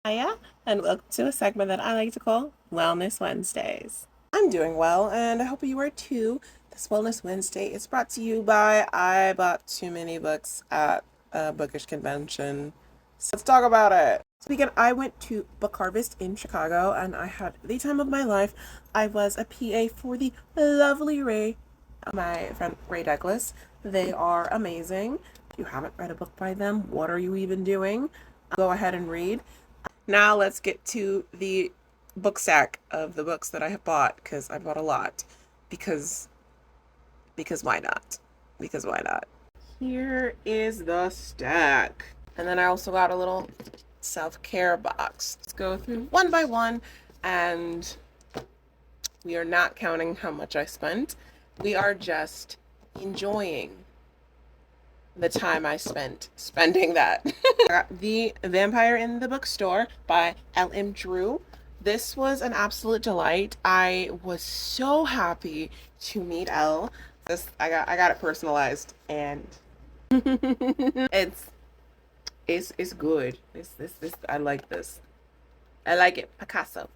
Hiya, and welcome to a segment that I like to call Wellness Wednesdays. I'm doing well, and I hope you are too. This Wellness Wednesday is brought to you by I bought too many books at a bookish convention. So let's talk about it. This weekend, I went to Book Harvest in Chicago, and I had the time of my life. I was a PA for the lovely my friend Ray Douglas. They are amazing. If you haven't read a book by them, what are you even doing? Go ahead and read. Now let's get to the book sack of the books that I have bought because I bought a lot. Because why not? Because why not? Here is the stack. And then I also got a little self-care box. Let's go through one by one, and we are not counting how much I spent. We are just enjoying the time I spent spending that. I got The Vampire in the Bookstore by L.M. Drew. This was an absolute delight. I was so happy to meet Elle. I got it personalized, and it's it's good. This I like this. I like it. Picasso.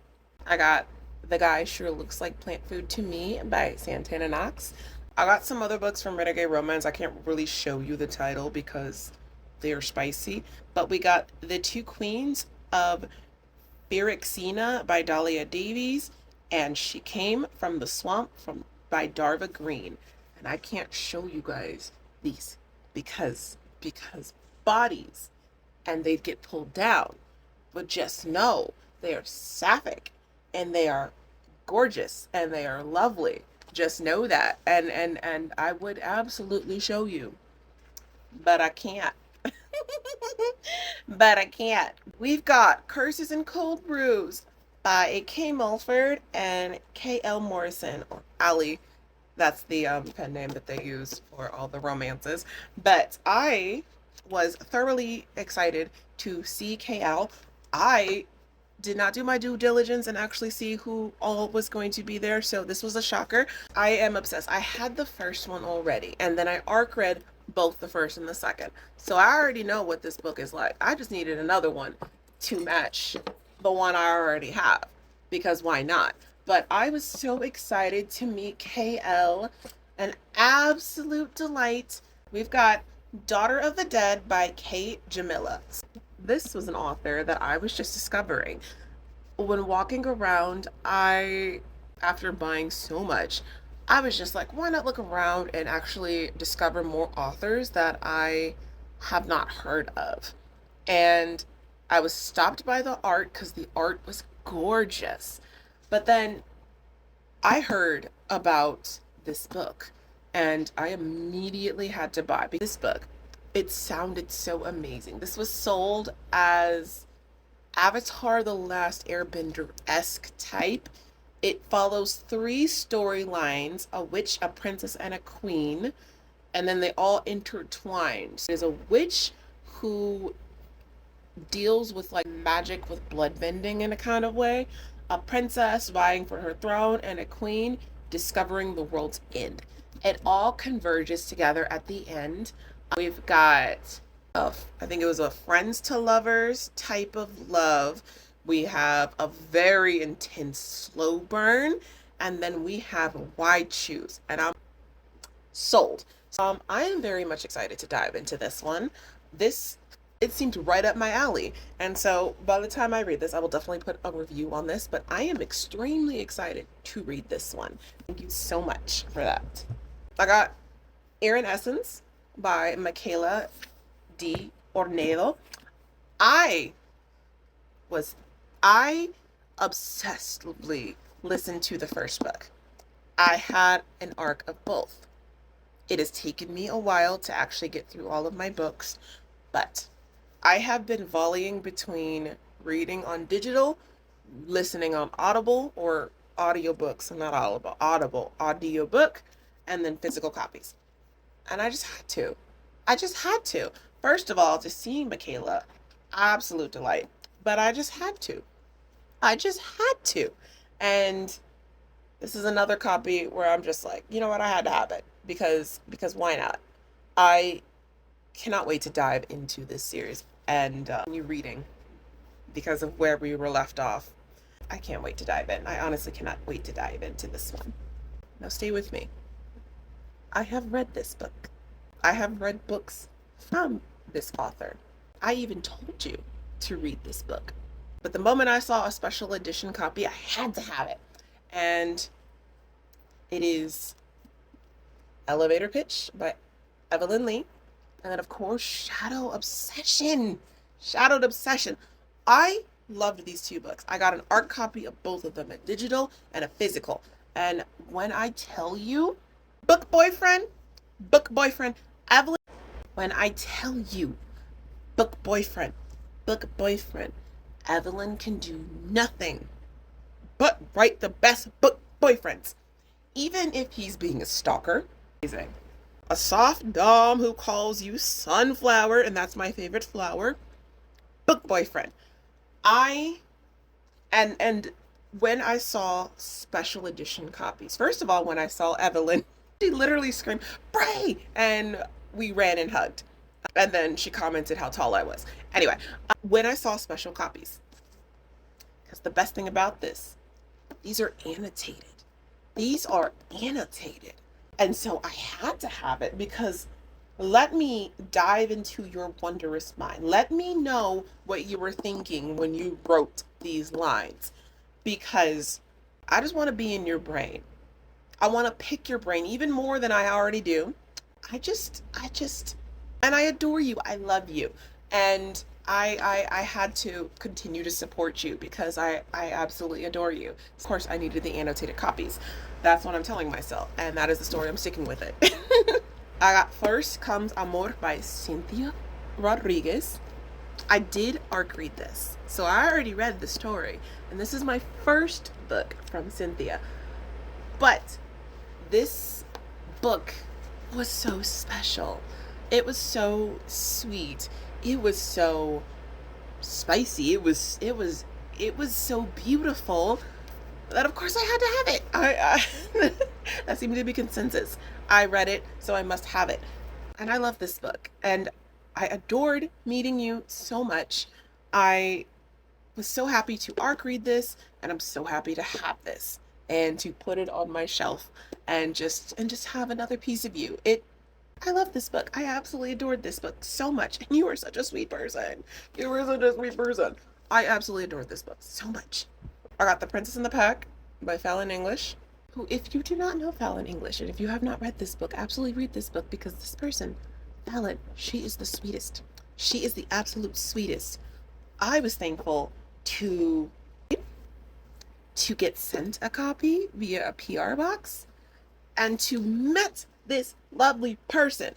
I got The Guy Sure Looks Like Plant Food to Me by Santana Knox. I got some other books from Renegade Romance. I can't really show you the title because they are spicy. But we got The Two Queens of Phyrexiana by Dahlia Davies, and She Came from the Swamp by Darva Green. And I can't show you guys these because bodies, and they'd get pulled down. But just know they are sapphic, and they are gorgeous, and they are lovely. Just know that. And I would absolutely show you, but I can't. But I can't. We've got Curses and Cold Brews by A.K. Mulford and K.L. Morrison, or Ali. That's the pen name that they use for all the romances. But I was thoroughly excited to see KL. I did not do my due diligence and actually see who all was going to be there, so this was a shocker. I am obsessed. I had the first one already, and then I arc read both the first and the second. So I already know what this book is like. I just needed another one to match the one I already have, because why not? But I was so excited to meet KL. An absolute delight. We've got Daughter of the Dead by Kate Jamila. This was an author that I was just discovering. When walking around, after buying so much, I was just like, why not look around and actually discover more authors that I have not heard of? And I was stopped by the art because the art was gorgeous. But then I heard about this book, and I immediately had to buy this book. It sounded so amazing. This was sold as Avatar The Last Airbender-esque type. It follows three storylines: a witch, a princess, and a queen, and then they all intertwined. There's a witch who deals with like magic with bloodbending in a kind of way, a princess vying for her throne, and a queen discovering the world's end. It all converges together at the end. We've got, I think it was a friends to lovers type of love. We have a very intense slow burn, and then we have Why Choose, and I'm sold. I am very much excited to dive into this one. This it seemed right up my alley. And so by the time I read this, I will definitely put a review on this, but I am extremely excited to read this one. Thank you so much for that. I got Erin Essence by Michaela D. Ornedo. I was, I obsessively listened to the first book. I had an arc of both. It has taken me a while to actually get through all of my books, but I have been volleying between reading on digital, listening on Audible or audiobooks, not Audible audiobook, and then physical copies. And I just had to. I just had to. First of all, just seeing Michaela, absolute delight. But I just had to. I just had to. And this is another copy where I'm just like, you know what, I had to have it because why not? I cannot wait to dive into this series and continue reading because of where we were left off. I can't wait to dive in. I honestly cannot wait to dive into this one. Now stay with me. I have read this book. I have read books from this author. I even told you to read this book. But the moment I saw a special edition copy, I had to have it. And it is Elevator Pitch by Evelyn Lee. And then, of course, Shadow Obsession. Shadowed Obsession. I loved these two books. I got an art copy of both of them, a digital and a physical. And when I tell you, book boyfriend, Evelyn, when I tell you, book boyfriend, Evelyn can do nothing but write the best book boyfriends. Even if he's being a stalker. Amazing. A soft dom who calls you sunflower, and that's my favorite flower. Book boyfriend. And when I saw special edition copies, first of all, when I saw Evelyn, she literally screamed, "Bray!" And we ran and hugged. And then she commented how tall I was. Anyway, when I saw special copies, because the best thing about this, these are annotated. These are annotated. And so I had to have it because let me dive into your wondrous mind. Let me know what you were thinking when you wrote these lines, because I just want to be in your brain. I want to pick your brain even more than I already do. And I adore you. I love you. And I had to continue to support you because I absolutely adore you. Of course, I needed the annotated copies. That's what I'm telling myself. And that is the story. I'm sticking with it. I got First Comes Amor by Cynthia Rodriguez. I did ARC read this. So I already read the story. And this is my first book from Cynthia. But this book was so special. It was so sweet. It was so spicy. It was so beautiful that of course I had to have it. That seemed to be consensus. I read it, so I must have it. And I love this book. And I adored meeting you so much. I was so happy to ARC read this, and I'm so happy to have this and to put it on my shelf and just have another piece of you. I love this book. I absolutely adored this book so much. And you were such a sweet person. You were such a sweet person. I absolutely adored this book so much. I got The Princess and the Pack by Fallon English, who, if you do not know Fallon English, and if you have not read this book, absolutely read this book, because this person, Fallon, she is the sweetest. She is the absolute sweetest. I was thankful to get sent a copy via a PR box and to meet this lovely person.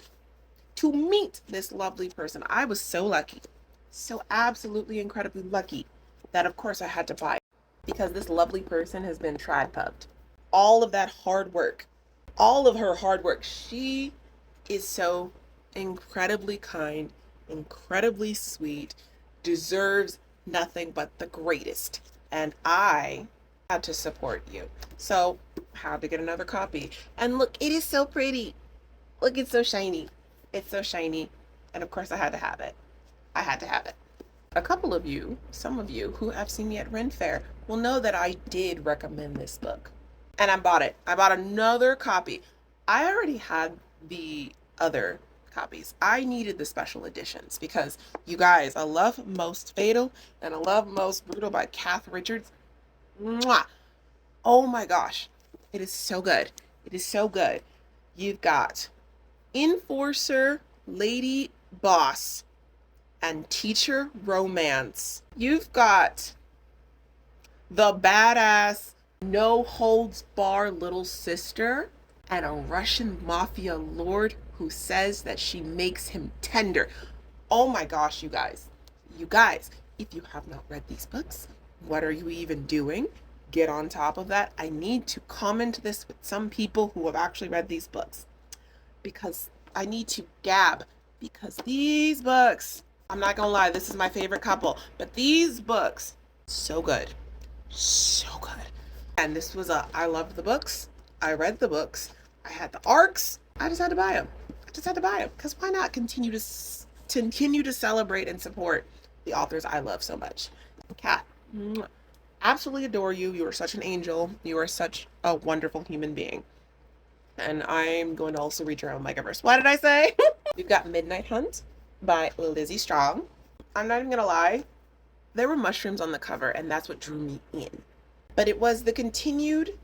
I was so lucky, so absolutely incredibly lucky that of course I had to buy it, because this lovely person has been tried-pubbed. All of that hard work, all of her hard work. She is so incredibly kind, incredibly sweet, deserves nothing but the greatest. And I had to support you. So had to get another copy. And look, it is so pretty. Look, it's so shiny. It's so shiny. And of course I had to have it. I had to have it. A couple of you, some of you who have seen me at Ren Fair will know that I did recommend this book. And I bought it. I bought another copy. I already had the other copies. I needed the special editions because, you guys, I love Most Fatal and I love Most Brutal by Kath Richards. Mwah! Oh my gosh. It is so good. It is so good. You've got Enforcer, Lady Boss, and Teacher Romance. You've got the badass, no holds bar little sister, and a Russian mafia lord who says that she makes him tender. Oh my gosh, you guys. You guys, if you have not read these books, what are you even doing? Get on top of that. I need to comment this with some people who have actually read these books, because I need to gab, because these books, I'm not gonna lie, this is my favorite couple, but these books, so good. So good. And this was I loved the books. I read the books. I had the ARCs. I just had to buy them. Because why not continue to celebrate and support the authors I love so much? Kat, absolutely adore you. You are such an angel. You are such a wonderful human being. And I'm going to also read your own Megaverse. What did I say? We've got Midnight Hunt by Lizzie Strong. I'm not even going to lie. There were mushrooms on the cover, and that's what drew me in. But it was the continued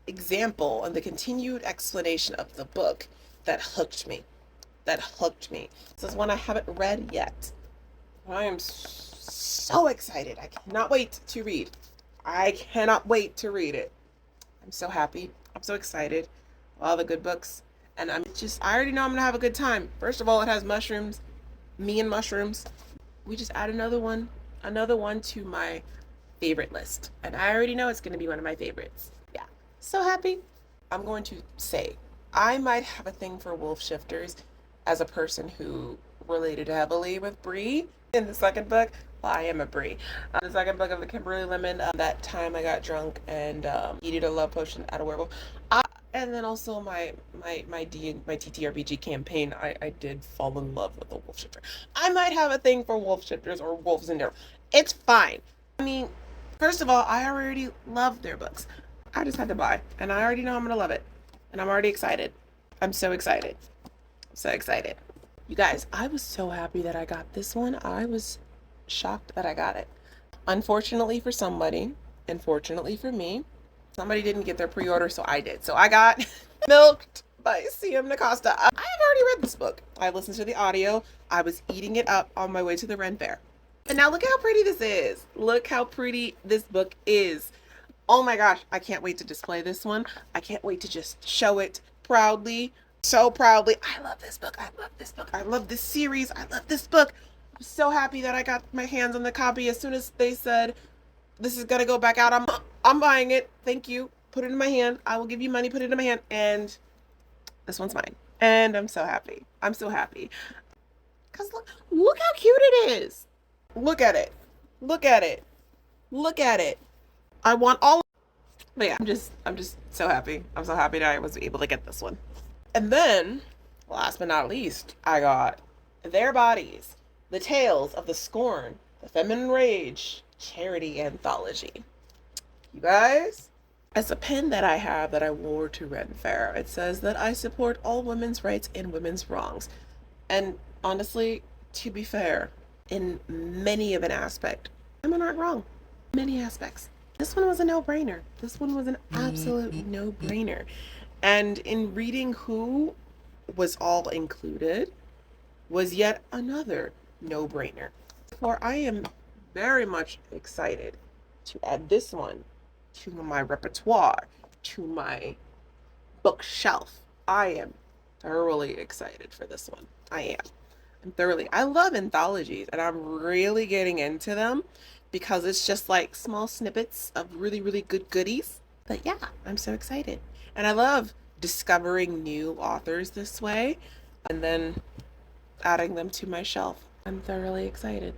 example and the continued explanation of the book that hooked me. That hooked me. This is one I haven't read yet. I am so excited. I cannot wait to read. I cannot wait to read it. I'm so happy. I'm so excited. All the good books. And I already know I'm going to have a good time. First of all, it has mushrooms. Me and mushrooms. We just add another one to my favorite list. And I already know it's going to be one of my favorites. Yeah. So happy. I'm going to say, I might have a thing for wolf shifters as a person who related heavily with Bree in the second book. Well, I am a Bree. The second book of the Kimberly Lemon, that time I got drunk and needed a love potion at a werewolf. And then also my TTRPG campaign, I did fall in love with a wolf shifter. I might have a thing for wolf shifters or wolves in there. It's fine. I mean, first of all, I already love their books. I just had to buy, and I already know I'm gonna love it, and I'm already excited. I'm so excited. So excited. You guys, I was so happy that I got this one. I was shocked that I got it. Unfortunately for somebody, and fortunately for me, somebody didn't get their pre-order, so I did. So I got Milked by C.M. Nacosta. I have already read this book. I listened to the audio. I was eating it up on my way to the Ren Fair. And now look how pretty this is. Look how pretty this book is. Oh my gosh, I can't wait to display this one. I can't wait to just show it proudly. So proudly. I love this book. I love this book. I love this series. I love this book. I'm so happy that I got my hands on the copy as soon as they said this is gonna go back out. I'm buying it. Thank you. Put it in my hand. I will give you money. Put it in my hand. And this one's mine. And I'm so happy. I'm so happy. Cause look how cute it is. Look at it. Look at it. Look at it. I want all. But yeah, I'm just so happy. I'm so happy that I was able to get this one. And then, last but not least, I got Their Bodies, The Tales of the Scorn, The Feminine Rage, Charity Anthology. You guys, it's a pin that I have that I wore to Ren Fair. It says that I support all women's rights and women's wrongs. And honestly, to be fair, in many of an aspect, women aren't wrong. Many aspects. This one was a no-brainer. This one was an absolute no-brainer. And in reading who was all included was yet another no-brainer. For I am very much excited to add this one to my repertoire, to my bookshelf. I am thoroughly excited for this one. I love anthologies, and I'm really getting into them because it's just like small snippets of really, really good goodies. But yeah, I'm so excited. And I love discovering new authors this way and then adding them to my shelf. I'm thoroughly excited.